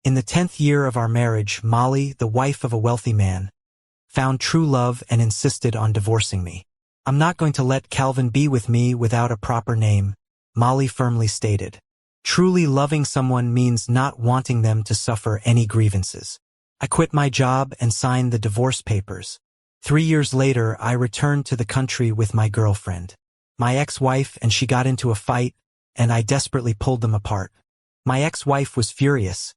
In the 10th year of our marriage, Molly, the wife of a wealthy man, found true love and insisted on divorcing me. "I'm not going to let Calvin be with me without a proper name," Molly firmly stated. Truly loving someone means not wanting them to suffer any grievances. I quit my job and signed the divorce papers. 3 years later, I returned to the country with my girlfriend. My ex-wife and she got into a fight, and I desperately pulled them apart. My ex-wife was furious.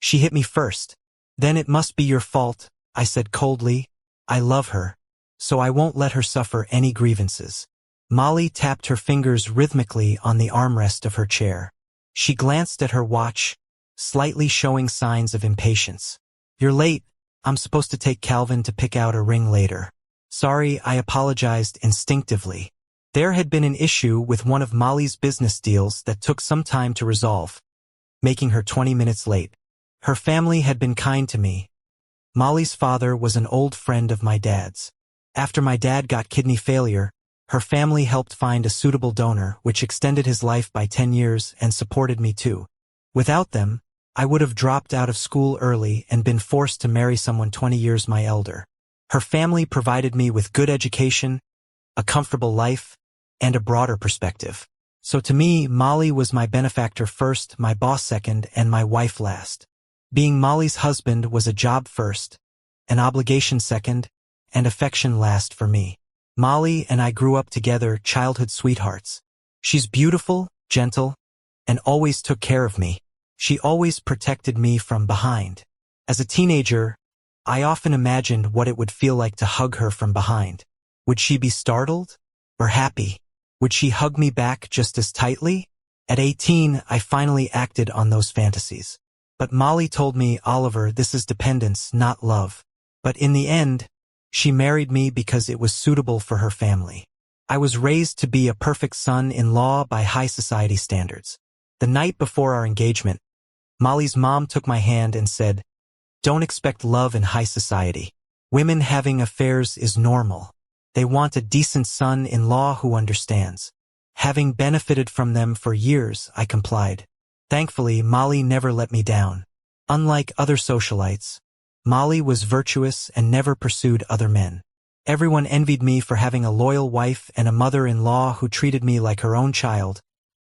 "She hit me first." "Then it must be your fault," I said coldly. "I love her, so I won't let her suffer any grievances." Molly tapped her fingers rhythmically on the armrest of her chair. She glanced at her watch, slightly showing signs of impatience. "You're late. I'm supposed to take Calvin to pick out a ring later." "Sorry," I apologized instinctively. There had been an issue with one of Molly's business deals that took some time to resolve, making her 20 minutes late. Her family had been kind to me. Molly's father was an old friend of my dad's. After my dad got kidney failure, her family helped find a suitable donor, which extended his life by 10 years and supported me too. Without them, I would have dropped out of school early and been forced to marry someone 20 years my elder. Her family provided me with good education, a comfortable life, and a broader perspective. So to me, Molly was my benefactor first, my boss second, and my wife last. Being Molly's husband was a job first, an obligation second, and affection last for me. Molly and I grew up together, childhood sweethearts. She's beautiful, gentle, and always took care of me. She always protected me from behind. As a teenager, I often imagined what it would feel like to hug her from behind. Would she be startled or happy? Would she hug me back just as tightly? At 18, I finally acted on those fantasies. But Molly told me, "Oliver, this is dependence, not love." But in the end, she married me because it was suitable for her family. I was raised to be a perfect son-in-law by high society standards. The night before our engagement, Molly's mom took my hand and said, "Don't expect love in high society. Women having affairs is normal. They want a decent son-in-law who understands." Having benefited from them for years, I complied. Thankfully, Molly never let me down. Unlike other socialites, Molly was virtuous and never pursued other men. Everyone envied me for having a loyal wife and a mother-in-law who treated me like her own child,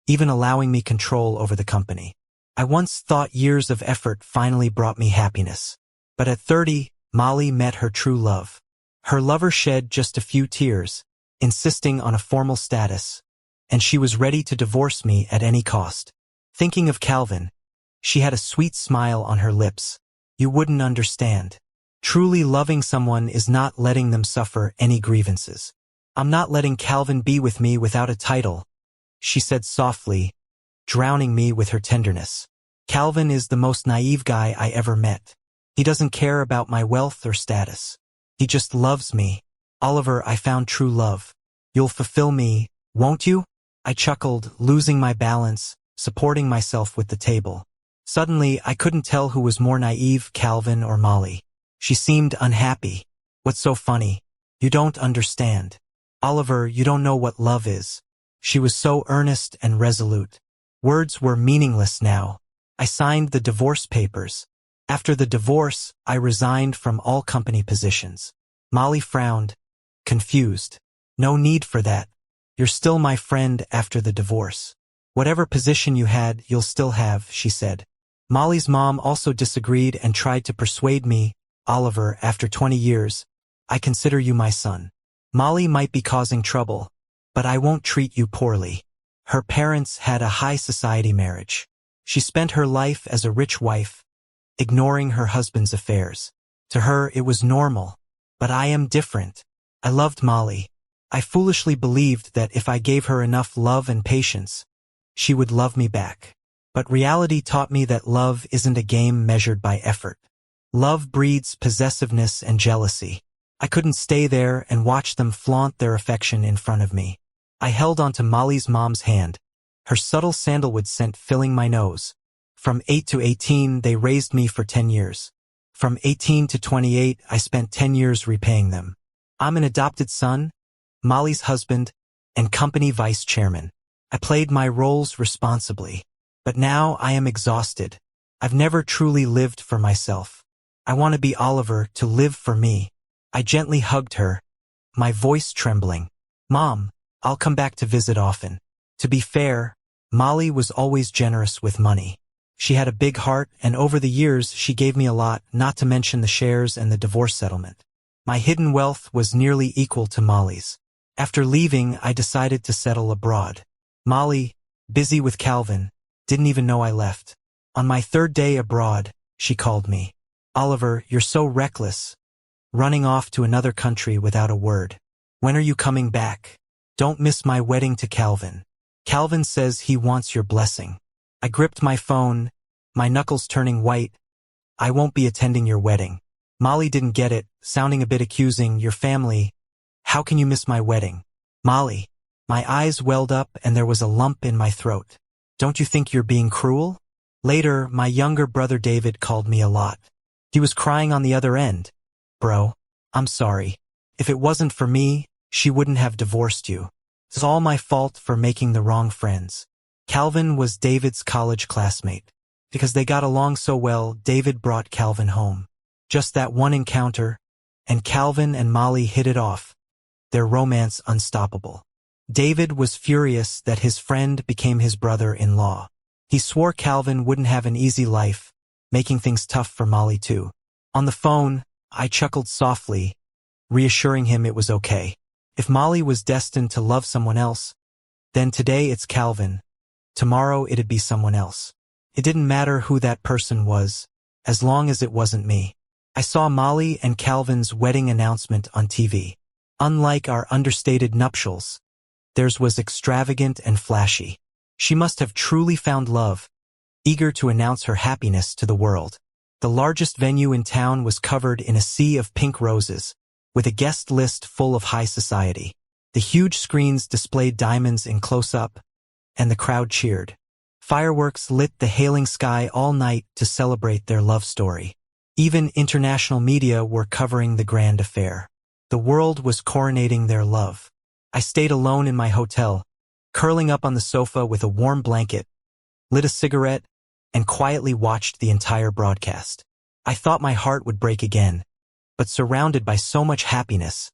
even allowing me control over the company. I once thought years of effort finally brought me happiness. But at 30, Molly met her true love. Her lover shed just a few tears, insisting on a formal status, and she was ready to divorce me at any cost. Thinking of Calvin, she had a sweet smile on her lips. "You wouldn't understand. Truly loving someone is not letting them suffer any grievances. I'm not letting Calvin be with me without a title," she said softly, drowning me with her tenderness. "Calvin is the most naive guy I ever met. He doesn't care about my wealth or status. He just loves me. Oliver, I found true love. You'll fulfill me, won't you?" I chuckled, losing my balance, supporting myself with the table. Suddenly, I couldn't tell who was more naive, Calvin or Molly. She seemed unhappy. "What's so funny? You don't understand. Oliver, you don't know what love is." She was so earnest and resolute. Words were meaningless now. I signed the divorce papers. After the divorce, I resigned from all company positions. Molly frowned, confused. "No need for that. You're still my friend after the divorce. Whatever position you had, you'll still have," she said. Molly's mom also disagreed and tried to persuade me. "Oliver, after 20 years, I consider you my son. Molly might be causing trouble, but I won't treat you poorly." Her parents had a high society marriage. She spent her life as a rich wife, ignoring her husband's affairs. To her, it was normal. But I am different. I loved Molly. I foolishly believed that if I gave her enough love and patience, she would love me back. But reality taught me that love isn't a game measured by effort. Love breeds possessiveness and jealousy. I couldn't stay there and watch them flaunt their affection in front of me. I held onto Molly's mom's hand, her subtle sandalwood scent filling my nose. From 8 to 18, they raised me for 10 years. From 18 to 28, I spent 10 years repaying them. I'm an adopted son, Molly's husband, and company vice chairman. I played my roles responsibly. But now I am exhausted. I've never truly lived for myself. I want to be Oliver to live for me. I gently hugged her, my voice trembling. Mom, I'll come back to visit often. To be fair, Molly was always generous with money. She had a big heart, and over the years she gave me a lot, not to mention the shares and the divorce settlement. My hidden wealth was nearly equal to Molly's. After leaving, I decided to settle abroad. Molly, busy with Calvin, didn't even know I left. On my third day abroad, she called me. Oliver, you're so reckless. Running off to another country without a word. When are you coming back? Don't miss my wedding to Calvin. Calvin says he wants your blessing. I gripped my phone, my knuckles turning white. I won't be attending your wedding. Molly didn't get it, sounding a bit accusing. Your family. How can you miss my wedding? Molly. My eyes welled up and there was a lump in my throat. Don't you think you're being cruel? Later, my younger brother David called me a lot. He was crying on the other end. Bro, I'm sorry. If it wasn't for me, she wouldn't have divorced you. It's all my fault for making the wrong friends. Calvin was David's college classmate. Because they got along so well, David brought Calvin home. Just that one encounter, and Calvin and Molly hit it off. Their romance unstoppable. David was furious that his friend became his brother-in-law. He swore Calvin wouldn't have an easy life, making things tough for Molly too. On the phone, I chuckled softly, reassuring him it was okay. If Molly was destined to love someone else, then today it's Calvin. Tomorrow it'd be someone else. It didn't matter who that person was, as long as it wasn't me. I saw Molly and Calvin's wedding announcement on TV. Unlike our understated nuptials, theirs was extravagant and flashy. She must have truly found love, eager to announce her happiness to the world. The largest venue in town was covered in a sea of pink roses, with a guest list full of high society. The huge screens displayed diamonds in close-up, and the crowd cheered. Fireworks lit the hailing sky all night to celebrate their love story. Even international media were covering the grand affair. The world was coronating their love. I stayed alone in my hotel, curling up on the sofa with a warm blanket, lit a cigarette, and quietly watched the entire broadcast. I thought my heart would break again, but surrounded by so much happiness,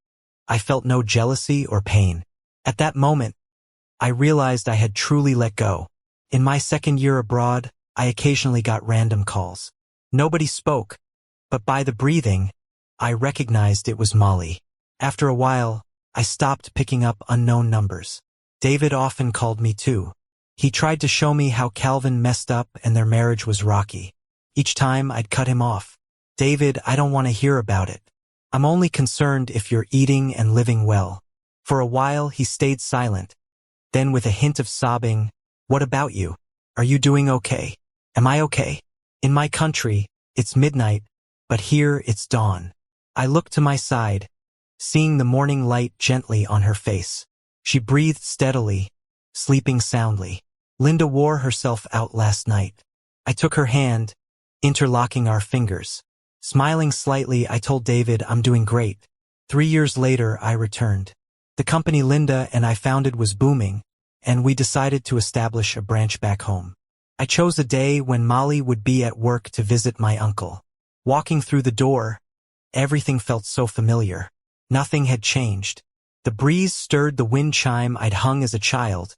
I felt no jealousy or pain. At that moment, I realized I had truly let go. In my second year abroad, I occasionally got random calls. Nobody spoke, but by the breathing, I recognized it was Molly. After a while, I stopped picking up unknown numbers. David often called me too. He tried to show me how Calvin messed up and their marriage was rocky. Each time I'd cut him off. David, I don't want to hear about it. I'm only concerned if you're eating and living well. For a while he stayed silent. Then with a hint of sobbing, what about you? Are you doing okay? Am I okay? In my country, it's midnight, but here it's dawn. I looked to my side, seeing the morning light gently on her face. She breathed steadily, sleeping soundly. Linda wore herself out last night. I took her hand, interlocking our fingers. Smiling slightly, I told David I'm doing great. 3 years later, I returned. The company Linda and I founded was booming, and we decided to establish a branch back home. I chose a day when Molly would be at work to visit my uncle. Walking through the door, everything felt so familiar. Nothing had changed. The breeze stirred the wind chime I'd hung as a child,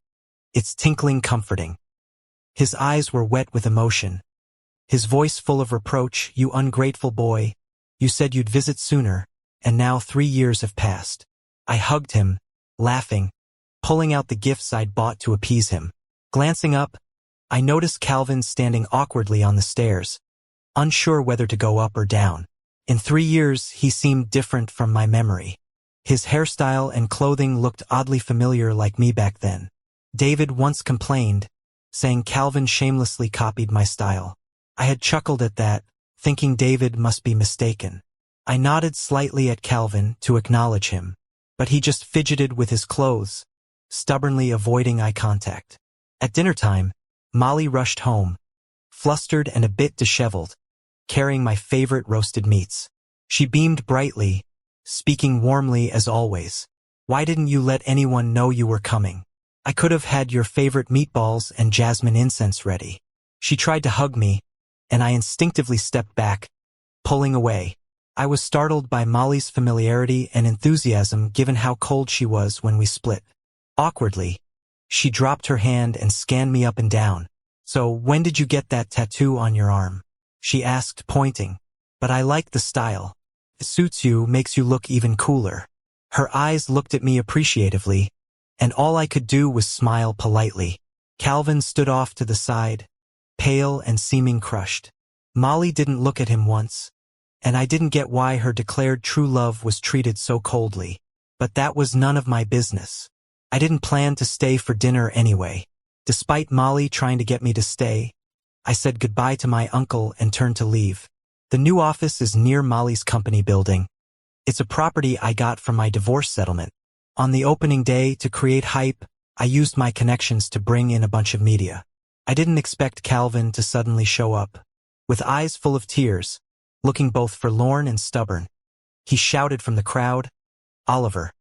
its tinkling comforting. His eyes were wet with emotion. His voice full of reproach, you ungrateful boy. You said you'd visit sooner, and now 3 years have passed. I hugged him, laughing, pulling out the gifts I'd bought to appease him. Glancing up, I noticed Calvin standing awkwardly on the stairs, unsure whether to go up or down. In 3 years, he seemed different from my memory. His hairstyle and clothing looked oddly familiar like me back then. David once complained, saying Calvin shamelessly copied my style. I had chuckled at that, thinking David must be mistaken. I nodded slightly at Calvin to acknowledge him, but he just fidgeted with his clothes, stubbornly avoiding eye contact. At dinner time, Molly rushed home, flustered and a bit disheveled, carrying my favorite roasted meats. She beamed brightly, speaking warmly as always. Why didn't you let anyone know you were coming? I could have had your favorite meatballs and jasmine incense ready. She tried to hug me, and I instinctively stepped back, pulling away. I was startled by Molly's familiarity and enthusiasm given how cold she was when we split. Awkwardly, she dropped her hand and scanned me up and down. "So when did you get that tattoo on your arm?" she asked, pointing. "But I like the style. It suits you, makes you look even cooler." Her eyes looked at me appreciatively, and all I could do was smile politely. Calvin stood off to the side, pale and seeming crushed. Molly didn't look at him once, and I didn't get why her declared true love was treated so coldly. But that was none of my business. I didn't plan to stay for dinner anyway. Despite Molly trying to get me to stay, I said goodbye to my uncle and turned to leave. The new office is near Molly's company building. It's a property I got from my divorce settlement. On the opening day, to create hype, I used my connections to bring in a bunch of media. I didn't expect Calvin to suddenly show up. With eyes full of tears, looking both forlorn and stubborn, he shouted from the crowd, "Oliver,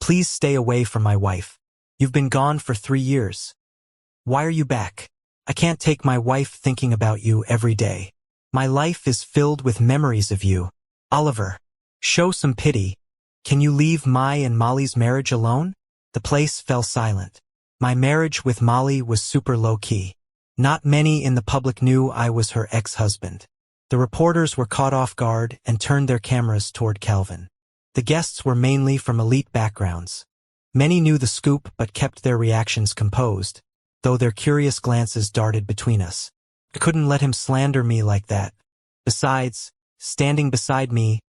please stay away from my wife. You've been gone for 3 years. Why are you back? I can't take my wife thinking about you every day. My life is filled with memories of you. Oliver, show some pity. Can you leave my and Molly's marriage alone?" The place fell silent. My marriage with Molly was super low-key. Not many in the public knew I was her ex-husband. The reporters were caught off guard and turned their cameras toward Calvin. The guests were mainly from elite backgrounds. Many knew the scoop but kept their reactions composed, though their curious glances darted between us. I couldn't let him slander me like that. Besides, standing beside me,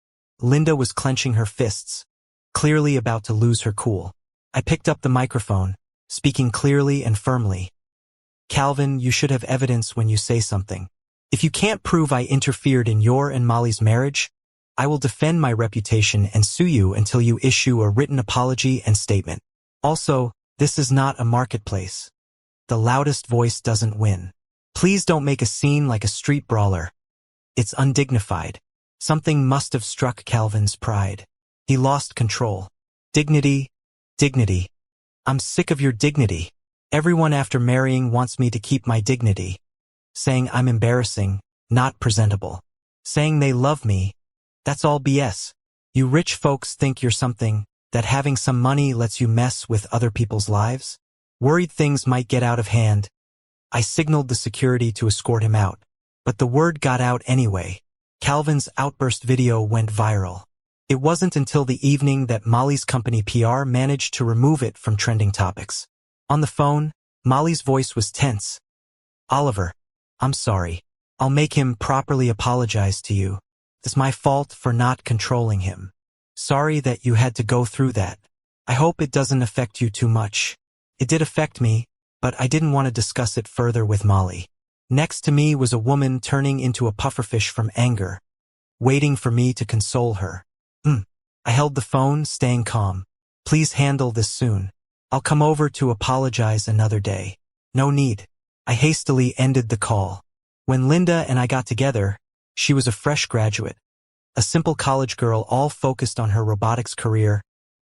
Linda was clenching her fists, clearly about to lose her cool. I picked up the microphone, speaking clearly and firmly. "Calvin, you should have evidence when you say something. If you can't prove I interfered in your and Molly's marriage, I will defend my reputation and sue you until you issue a written apology and statement. Also, this is not a marketplace. The loudest voice doesn't win. Please don't make a scene like a street brawler. It's undignified." Something must have struck Calvin's pride. He lost control. "Dignity, dignity. I'm sick of your dignity. Everyone after marrying wants me to keep my dignity. Saying I'm embarrassing, not presentable. Saying they love me, that's all BS. You rich folks think you're something, that having some money lets you mess with other people's lives?" Worried things might get out of hand, I signaled the security to escort him out. But the word got out anyway. Calvin's outburst video went viral. It wasn't until the evening that Molly's company PR managed to remove it from trending topics. On the phone, Molly's voice was tense. "Oliver, I'm sorry. I'll make him properly apologize to you. It's my fault for not controlling him. Sorry that you had to go through that. I hope it doesn't affect you too much." It did affect me, but I didn't want to discuss it further with Molly. Next to me was a woman turning into a pufferfish from anger, waiting for me to console her. I held the phone, staying calm. "Please handle this soon. I'll come over to apologize another day." "No need." I hastily ended the call. When Linda and I got together, she was a fresh graduate, a simple college girl all focused on her robotics career,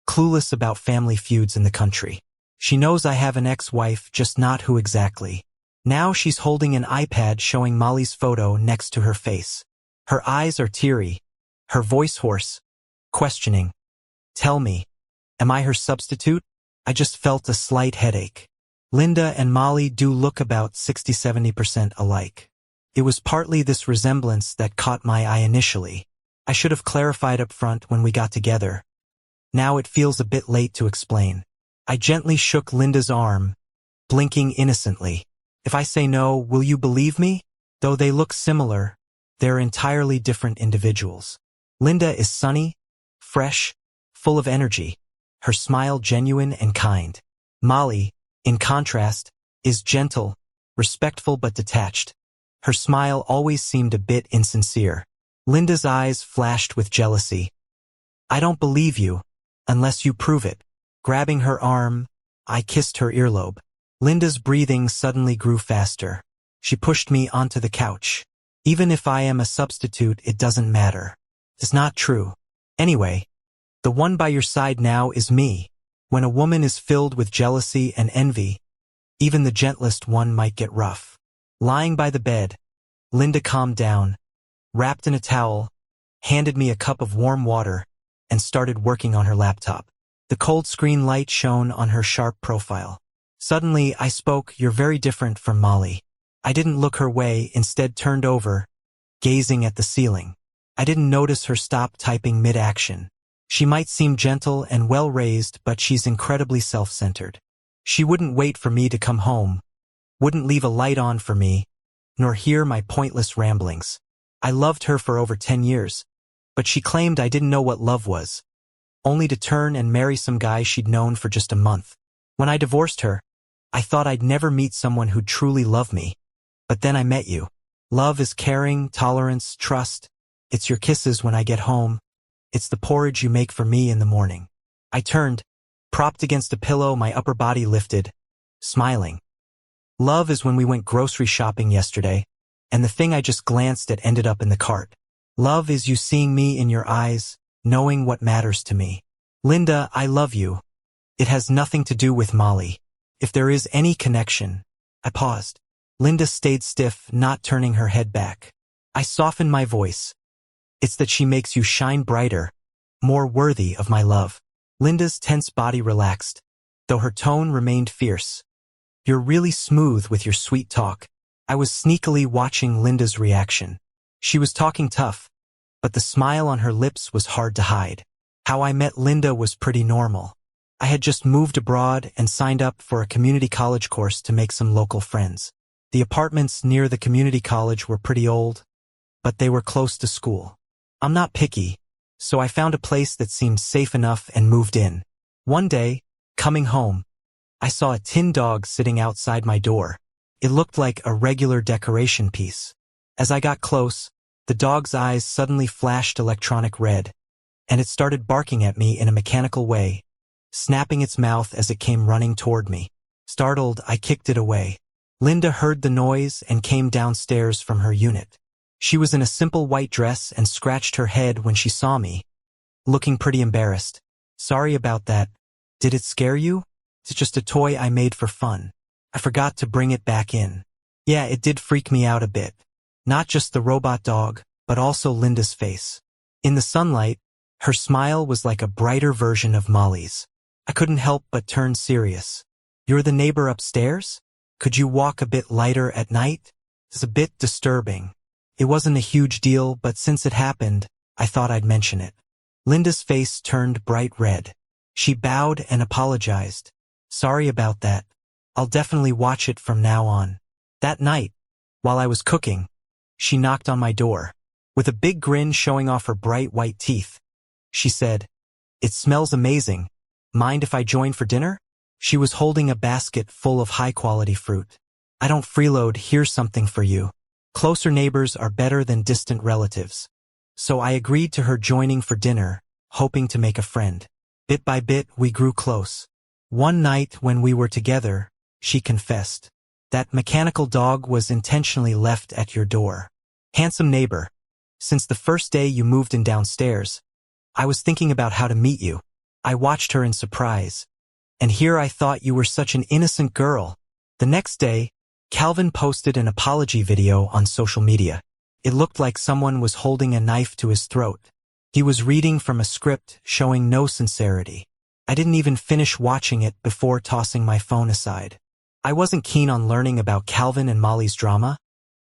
clueless about family feuds in the country. She knows I have an ex-wife, just not who exactly. Now she's holding an iPad showing Molly's photo next to her face. Her eyes are teary, her voice hoarse, questioning. "Tell me, am I her substitute?" I just felt a slight headache. Linda and Molly do look about 60–70% alike. It was partly this resemblance that caught my eye initially. I should have clarified up front when we got together. Now it feels a bit late to explain. I gently shook Linda's arm, blinking innocently. "If I say no, will you believe me? Though they look similar, they're entirely different individuals." Linda is sunny, fresh, full of energy, her smile genuine and kind. Molly, in contrast, is gentle, respectful but detached. Her smile always seemed a bit insincere. Linda's eyes flashed with jealousy. "I don't believe you, unless you prove it." Grabbing her arm, I kissed her earlobe. Linda's breathing suddenly grew faster. She pushed me onto the couch. "Even if I am a substitute, it doesn't matter. It's not true. Anyway, the one by your side now is me. When a woman is filled with jealousy and envy, even the gentlest one might get rough." Lying by the bed, Linda calmed down, wrapped in a towel, handed me a cup of warm water, and started working on her laptop. The cold screen light shone on her sharp profile. Suddenly, I spoke, "You're very different from Molly." I didn't look her way, instead turned over, gazing at the ceiling. I didn't notice her stop typing mid-action. She might seem gentle and well-raised, but she's incredibly self-centered. She wouldn't wait for me to come home, wouldn't leave a light on for me, nor hear my pointless ramblings. I loved her for over 10 years, but she claimed I didn't know what love was, only to turn and marry some guy she'd known for just a month. When I divorced her, I thought I'd never meet someone who'd truly love me. But then I met you. Love is caring, tolerance, trust. It's your kisses when I get home. It's the porridge you make for me in the morning. I turned, propped against a pillow, my upper body lifted, smiling. Love is when we went grocery shopping yesterday, and the thing I just glanced at ended up in the cart. Love is you seeing me in your eyes, knowing what matters to me. Linda, I love you. It has nothing to do with Molly. If there is any connection. I paused. Linda stayed stiff, not turning her head back. I softened my voice. It's that she makes you shine brighter, more worthy of my love. Linda's tense body relaxed, though her tone remained fierce. You're really smooth with your sweet talk. I was sneakily watching Linda's reaction. She was talking tough, but the smile on her lips was hard to hide. How I met Linda was pretty normal. I had just moved abroad and signed up for a community college course to make some local friends. The apartments near the community college were pretty old, but they were close to school. I'm not picky, so I found a place that seemed safe enough and moved in. One day, coming home, I saw a tin dog sitting outside my door. It looked like a regular decoration piece. As I got close, the dog's eyes suddenly flashed electronic red, and it started barking at me in a mechanical way, snapping its mouth as it came running toward me. Startled, I kicked it away. Linda heard the noise and came downstairs from her unit. She was in a simple white dress and scratched her head when she saw me, looking pretty embarrassed. Sorry about that. Did it scare you? It's just a toy I made for fun. I forgot to bring it back in. Yeah, it did freak me out a bit. Not just the robot dog, but also Linda's face. In the sunlight, her smile was like a brighter version of Molly's. I couldn't help but turn serious. You're the neighbor upstairs? Could you walk a bit lighter at night? It's a bit disturbing. It wasn't a huge deal, but since it happened, I thought I'd mention it. Linda's face turned bright red. She bowed and apologized. Sorry about that. I'll definitely watch it from now on. That night, while I was cooking, she knocked on my door. With a big grin showing off her bright white teeth, she said, "It smells amazing. Mind if I join for dinner?" She was holding a basket full of high-quality fruit. I don't freeload, here's something for you. Closer neighbors are better than distant relatives. So I agreed to her joining for dinner, hoping to make a friend. Bit by bit, we grew close. One night when we were together, she confessed. That mechanical dog was intentionally left at your door. Handsome neighbor, since the first day you moved in downstairs, I was thinking about how to meet you. I watched her in surprise. And here I thought you were such an innocent girl. The next day, Calvin posted an apology video on social media. It looked like someone was holding a knife to his throat. He was reading from a script showing no sincerity. I didn't even finish watching it before tossing my phone aside. I wasn't keen on learning about Calvin and Molly's drama,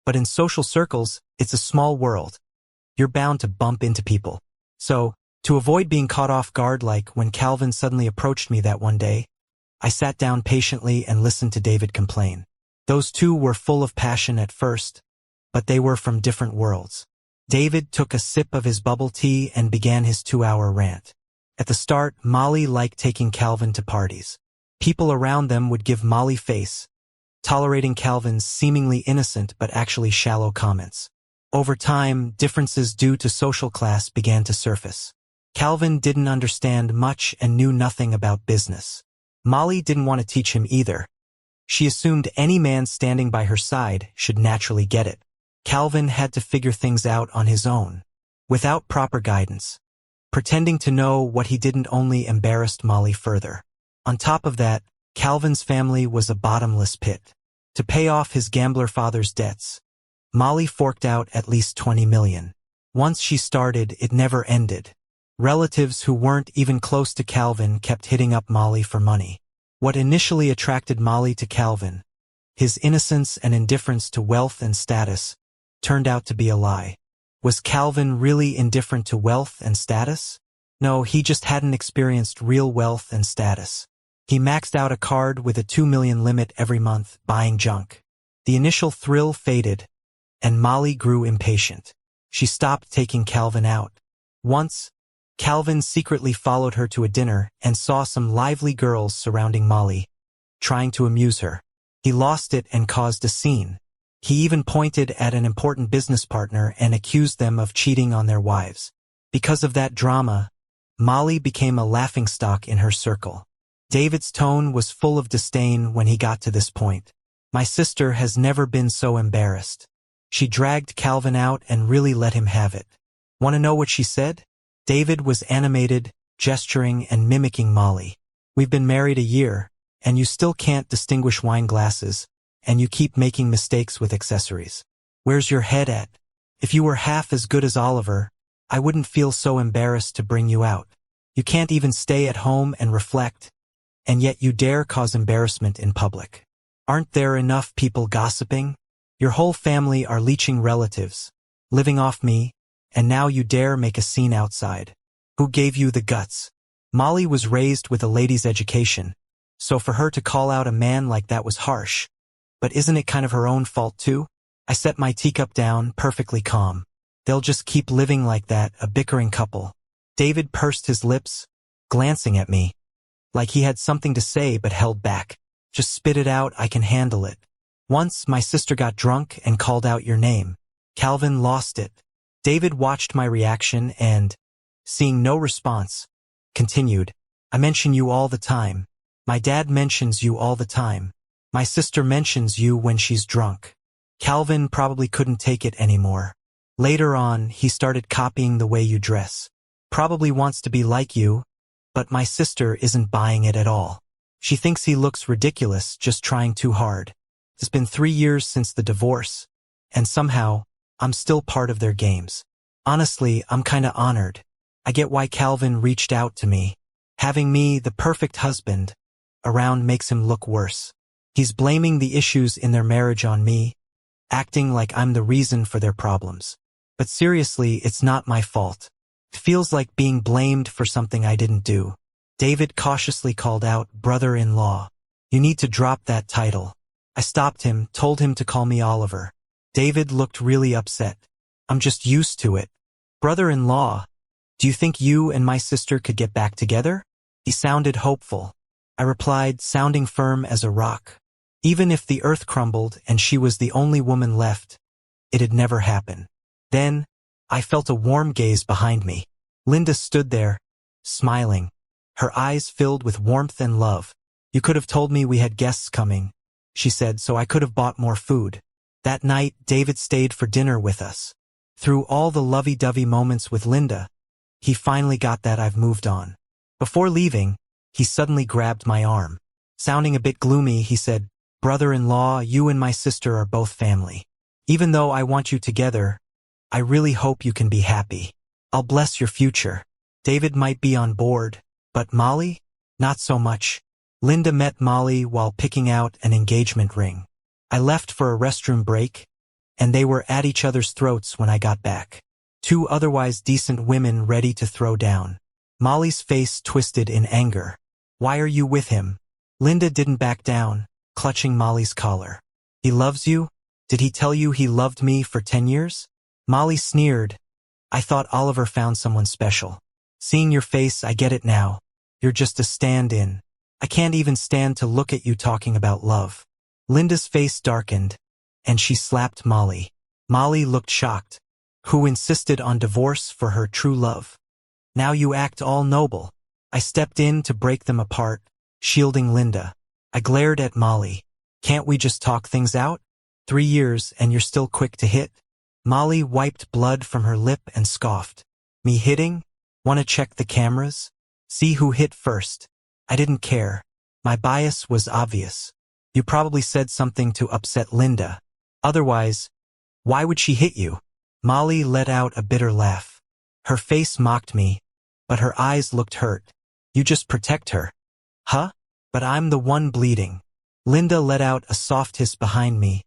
but in social circles, it's a small world. You're bound to bump into people. So, to avoid being caught off guard like when Calvin suddenly approached me that one day, I sat down patiently and listened to David complain. Those two were full of passion at first, but they were from different worlds. David took a sip of his bubble tea and began his 2-hour rant. At the start, Molly liked taking Calvin to parties. People around them would give Molly face, tolerating Calvin's seemingly innocent but actually shallow comments. Over time, differences due to social class began to surface. Calvin didn't understand much and knew nothing about business. Molly didn't want to teach him either. She assumed any man standing by her side should naturally get it. Calvin had to figure things out on his own, without proper guidance. Pretending to know what he didn't only embarrassed Molly further. On top of that, Calvin's family was a bottomless pit. To pay off his gambler father's debts, Molly forked out at least 20 million. Once she started, it never ended. Relatives who weren't even close to Calvin kept hitting up Molly for money. What initially attracted Molly to Calvin, his innocence and indifference to wealth and status, turned out to be a lie. Was Calvin really indifferent to wealth and status? No, he just hadn't experienced real wealth and status. He maxed out a card with a 2 million limit every month, buying junk. The initial thrill faded, and Molly grew impatient. She stopped taking Calvin out. Once, Calvin secretly followed her to a dinner and saw some lively girls surrounding Molly, trying to amuse her. He lost it and caused a scene. He even pointed at an important business partner and accused them of cheating on their wives. Because of that drama, Molly became a laughingstock in her circle. David's tone was full of disdain when he got to this point. My sister has never been so embarrassed. She dragged Calvin out and really let him have it. Want to know what she said? David was animated, gesturing and mimicking Molly. We've been married a year, and you still can't distinguish wine glasses, and you keep making mistakes with accessories. Where's your head at? If you were half as good as Oliver, I wouldn't feel so embarrassed to bring you out. You can't even stay at home and reflect, and yet you dare cause embarrassment in public. Aren't there enough people gossiping? Your whole family are leeching relatives, living off me, and now you dare make a scene outside. Who gave you the guts? Molly was raised with a lady's education, so for her to call out a man like that was harsh. But isn't it kind of her own fault too? I set my teacup down, perfectly calm. They'll just keep living like that, a bickering couple. David pursed his lips, glancing at me, like he had something to say but held back. Just spit it out, I can handle it. Once, my sister got drunk and called out your name. Calvin lost it. David watched my reaction and, seeing no response, continued, I mention you all the time. My dad mentions you all the time. My sister mentions you when she's drunk. Calvin probably couldn't take it anymore. Later on, he started copying the way you dress. Probably wants to be like you, but my sister isn't buying it at all. She thinks he looks ridiculous, just trying too hard. It's been 3 years since the divorce, and somehow, I'm still part of their games. Honestly, I'm kinda honored. I get why Calvin reached out to me. Having me, the perfect husband, around makes him look worse. He's blaming the issues in their marriage on me, acting like I'm the reason for their problems. But seriously, it's not my fault. It feels like being blamed for something I didn't do. David cautiously called out, brother-in-law. You need to drop that title. I stopped him, told him to call me Oliver. David looked really upset. I'm just used to it. Brother-in-law, do you think you and my sister could get back together? He sounded hopeful. I replied, sounding firm as a rock. Even if the earth crumbled and she was the only woman left, it'd never happen. Then, I felt a warm gaze behind me. Linda stood there, smiling, her eyes filled with warmth and love. You could have told me we had guests coming, she said, so I could have bought more food. That night, David stayed for dinner with us. Through all the lovey-dovey moments with Linda, he finally got that I've moved on. Before leaving, he suddenly grabbed my arm. Sounding a bit gloomy, he said, brother-in-law, you and my sister are both family. Even though I want you together, I really hope you can be happy. I'll bless your future. David might be on board, but Molly? Not so much. Linda met Molly while picking out an engagement ring. I left for a restroom break, and they were at each other's throats when I got back. 2 otherwise decent women ready to throw down. Molly's face twisted in anger. Why are you with him? Linda didn't back down, clutching Molly's collar. He loves you? Did he tell you he loved me for 10 years? Molly sneered. I thought Oliver found someone special. Seeing your face, I get it now. You're just a stand-in. I can't even stand to look at you talking about love. Linda's face darkened, and she slapped Molly. Molly looked shocked. Who insisted on divorce for her true love? Now you act all noble. I stepped in to break them apart, shielding Linda. I glared at Molly. Can't we just talk things out? 3 years and you're still quick to hit? Molly wiped blood from her lip and scoffed. Me hitting? Want to check the cameras? See who hit first. I didn't care. My bias was obvious. You probably said something to upset Linda. Otherwise, Why would she hit you? Molly let out a bitter laugh. Her face mocked me, but her eyes looked hurt. You just protect her. Huh? But I'm the one bleeding. Linda let out a soft hiss behind me,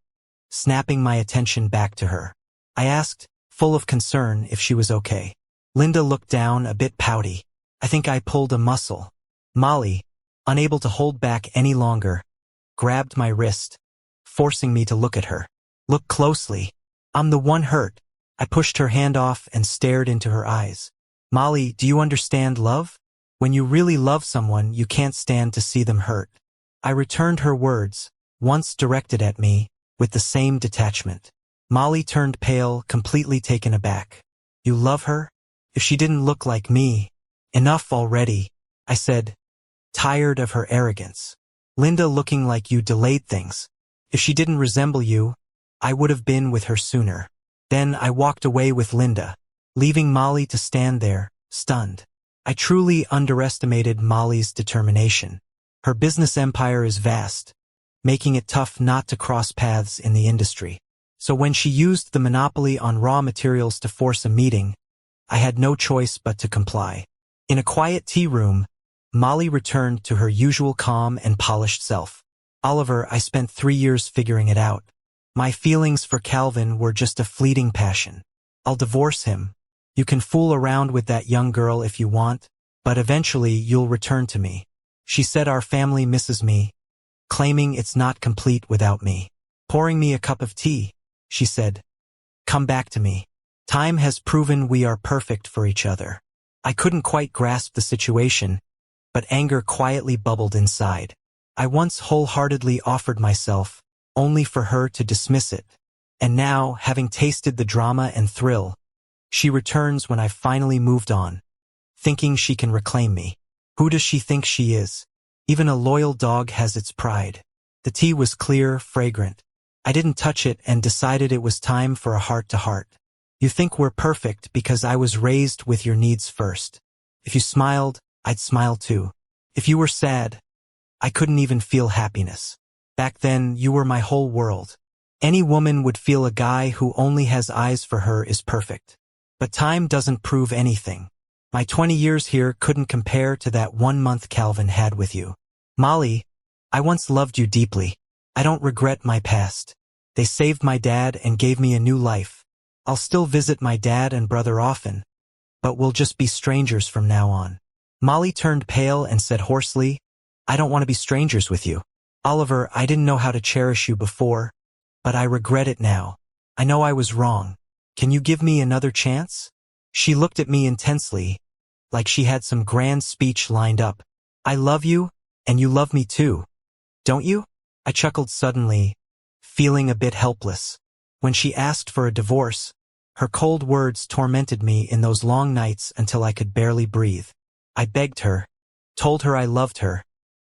snapping my attention back to her. I asked, full of concern, if she was okay. Linda looked down, a bit pouty. I think I pulled a muscle. Molly, unable to hold back any longer, grabbed my wrist, forcing me to look at her. Look closely. I'm the one hurt. I pushed her hand off and stared into her eyes. Molly, do you understand love? When you really love someone, you can't stand to see them hurt. I returned her words, once directed at me, with the same detachment. Molly turned pale, completely taken aback. You love her? If she didn't look like me. Enough already, I said, tired of her arrogance. Linda, looking like you delayed things. If she didn't resemble you, I would have been with her sooner. Then I walked away with Linda, leaving Molly to stand there, stunned. I truly underestimated Molly's determination. Her business empire is vast, making it tough not to cross paths in the industry. So when she used the monopoly on raw materials to force a meeting, I had no choice but to comply. In a quiet tea room, Molly returned to her usual calm and polished self. Oliver, I spent 3 years figuring it out. My feelings for Calvin were just a fleeting passion. I'll divorce him. You can fool around with that young girl if you want, but eventually you'll return to me. She said our family misses me, claiming it's not complete without me. Pouring me a cup of tea, she said, come back to me. Time has proven we are perfect for each other. I couldn't quite grasp the situation, but anger quietly bubbled inside. I once wholeheartedly offered myself, only for her to dismiss it. And now, having tasted the drama and thrill, she returns when I've finally moved on, thinking she can reclaim me. Who does she think she is? Even a loyal dog has its pride. The tea was clear, fragrant. I didn't touch it and decided it was time for a heart-to-heart. You think we're perfect because I was raised with your needs first. If you smiled, I'd smile too. If you were sad, I couldn't even feel happiness. Back then, you were my whole world. Any woman would feel a guy who only has eyes for her is perfect. But time doesn't prove anything. My 20 years here couldn't compare to that 1 month Calvin had with you. Molly, I once loved you deeply. I don't regret my past. They saved my dad and gave me a new life. I'll still visit my dad and brother often, but we'll just be strangers from now on. Molly turned pale and said hoarsely, I don't want to be strangers with you. Oliver, I didn't know how to cherish you before, but I regret it now. I know I was wrong. Can you give me another chance? She looked at me intensely, like she had some grand speech lined up. I love you, and you love me too. Don't you? I chuckled suddenly, feeling a bit helpless. When she asked for a divorce, her cold words tormented me in those long nights until I could barely breathe. I begged her, told her I loved her,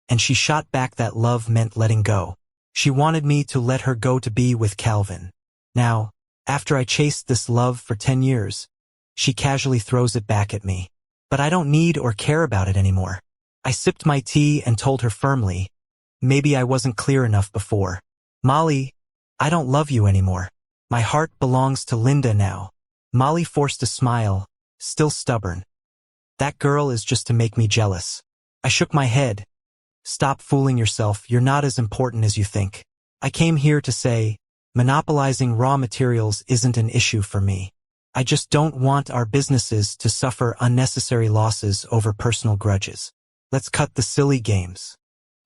and she shot back that love meant letting go. She wanted me to let her go to be with Calvin. Now, after I chased this love for 10 years, she casually throws it back at me. But I don't need or care about it anymore. I sipped my tea and told her firmly, maybe I wasn't clear enough before. Molly, I don't love you anymore. My heart belongs to Linda now. Molly forced a smile, still stubborn. That girl is just to make me jealous. I shook my head. Stop fooling yourself, you're not as important as you think. I came here to say, monopolizing raw materials isn't an issue for me. I just don't want our businesses to suffer unnecessary losses over personal grudges. Let's cut the silly games.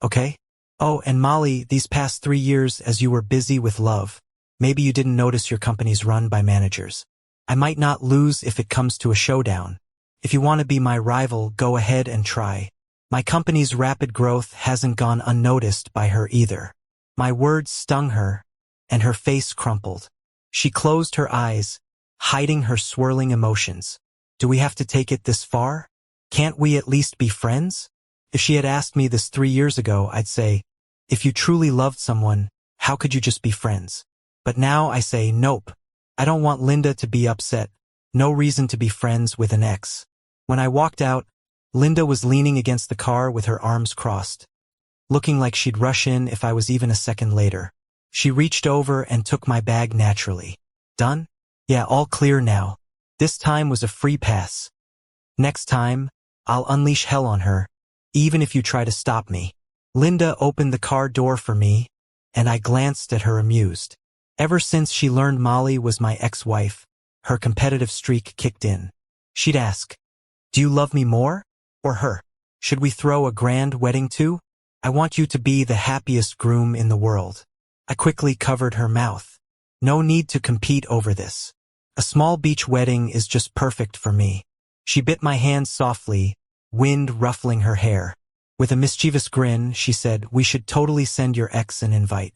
Okay? Oh, and Molly, these past 3 years as you were busy with love, maybe you didn't notice your company's run by managers. I might not lose if it comes to a showdown. If you want to be my rival, go ahead and try. My company's rapid growth hasn't gone unnoticed by her either. My words stung her, and her face crumpled. She closed her eyes, hiding her swirling emotions. Do we have to take it this far? Can't we at least be friends? If she had asked me this 3 years ago, I'd say, if you truly loved someone, how could you just be friends? But now I say, nope. I don't want Linda to be upset. No reason to be friends with an ex. When I walked out, Linda was leaning against the car with her arms crossed, looking like she'd rush in if I was even a second later. She reached over and took my bag naturally. Done? Yeah, all clear now. This time was a free pass. Next time, I'll unleash hell on her, even if you try to stop me. Linda opened the car door for me, and I glanced at her amused. Ever since she learned Molly was my ex-wife, her competitive streak kicked in. She'd ask, "Do you love me more? Or her? Should we throw a grand wedding too? I want you to be the happiest groom in the world." I quickly covered her mouth. No need to compete over this. A small beach wedding is just perfect for me. She bit my hand softly, wind ruffling her hair. With a mischievous grin, she said, "We should totally send your ex an invite.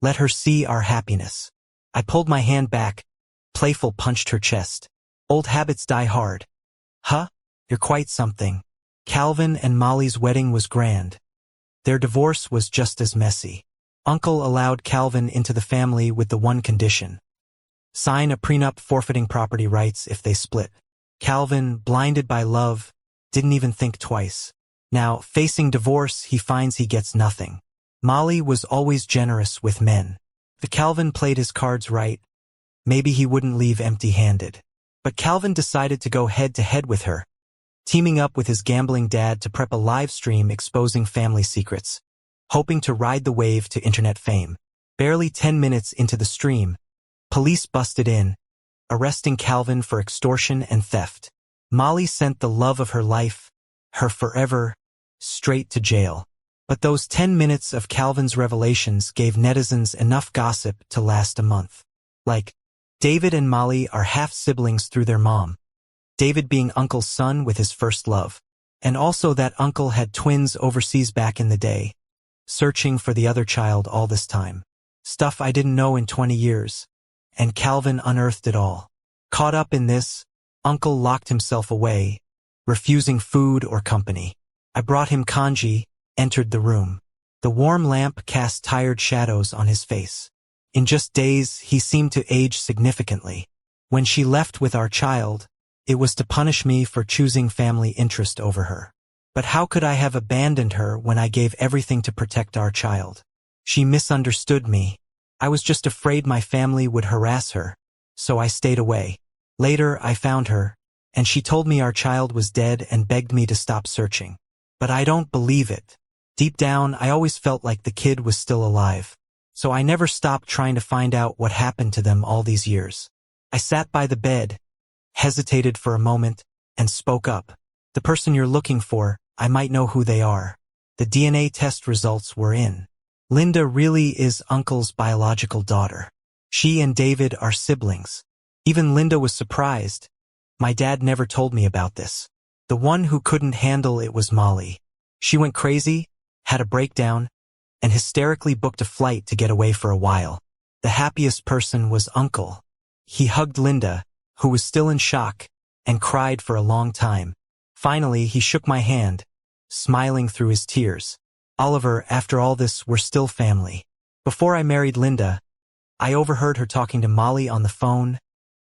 Let her see our happiness." I pulled my hand back. Playful punched her chest. "Old habits die hard." "Huh? You're quite something." Calvin and Molly's wedding was grand. Their divorce was just as messy. Uncle allowed Calvin into the family with the one condition: sign a prenup forfeiting property rights if they split. Calvin, blinded by love, didn't even think twice. Now, facing divorce, he finds he gets nothing. Molly was always generous with men. If Calvin played his cards right, maybe he wouldn't leave empty-handed. But Calvin decided to go head-to-head with her, teaming up with his gambling dad to prep a live stream exposing family secrets, hoping to ride the wave to internet fame. Barely 10 minutes into the stream, police busted in, arresting Calvin for extortion and theft. Molly sent the love of her life, her forever, straight to jail. But those 10 minutes of Calvin's revelations gave netizens enough gossip to last a month. Like, David and Molly are half-siblings through their mom, David being Uncle's son with his first love. And also that Uncle had twins overseas back in the day, searching for the other child all this time. Stuff I didn't know in 20 years. And Calvin unearthed it all. Caught up in this, Uncle locked himself away, refusing food or company. I brought him congee, entered the room. The warm lamp cast tired shadows on his face. In just days, he seemed to age significantly. When she left with our child, it was to punish me for choosing family interest over her. But how could I have abandoned her when I gave everything to protect our child? She misunderstood me. I was just afraid my family would harass her, so I stayed away. Later, I found her, and she told me our child was dead and begged me to stop searching. But I don't believe it. Deep down, I always felt like the kid was still alive. So I never stopped trying to find out what happened to them all these years. I sat by the bed, hesitated for a moment, and spoke up. "The person you're looking for, I might know who they are." The DNA test results were in. Linda really is Uncle's biological daughter. She and David are siblings. Even Linda was surprised. My dad never told me about this. The one who couldn't handle it was Molly. She went crazy, had a breakdown, and hysterically booked a flight to get away for a while. The happiest person was Uncle. He hugged Linda, who was still in shock, and cried for a long time. Finally, he shook my hand, smiling through his tears. "Oliver, after all this, we're still family." Before I married Linda, I overheard her talking to Molly on the phone.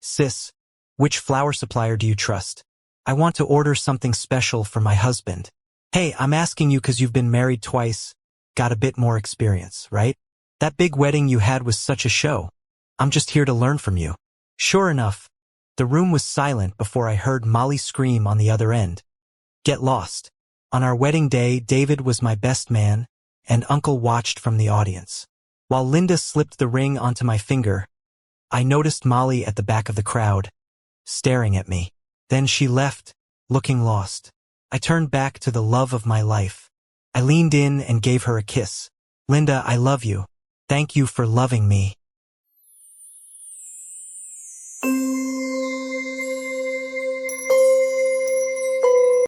"Sis, which flower supplier do you trust? I want to order something special for my husband." "Hey, I'm asking you because you've been married twice, got a bit more experience, right? That big wedding you had was such a show. I'm just here to learn from you." Sure enough, the room was silent before I heard Molly scream on the other end. "Get lost." On our wedding day, David was my best man, and Uncle watched from the audience. While Linda slipped the ring onto my finger, I noticed Molly at the back of the crowd, staring at me. Then she left, looking lost. I turned back to the love of my life. I leaned in and gave her a kiss. "Linda, I love you. Thank you for loving me."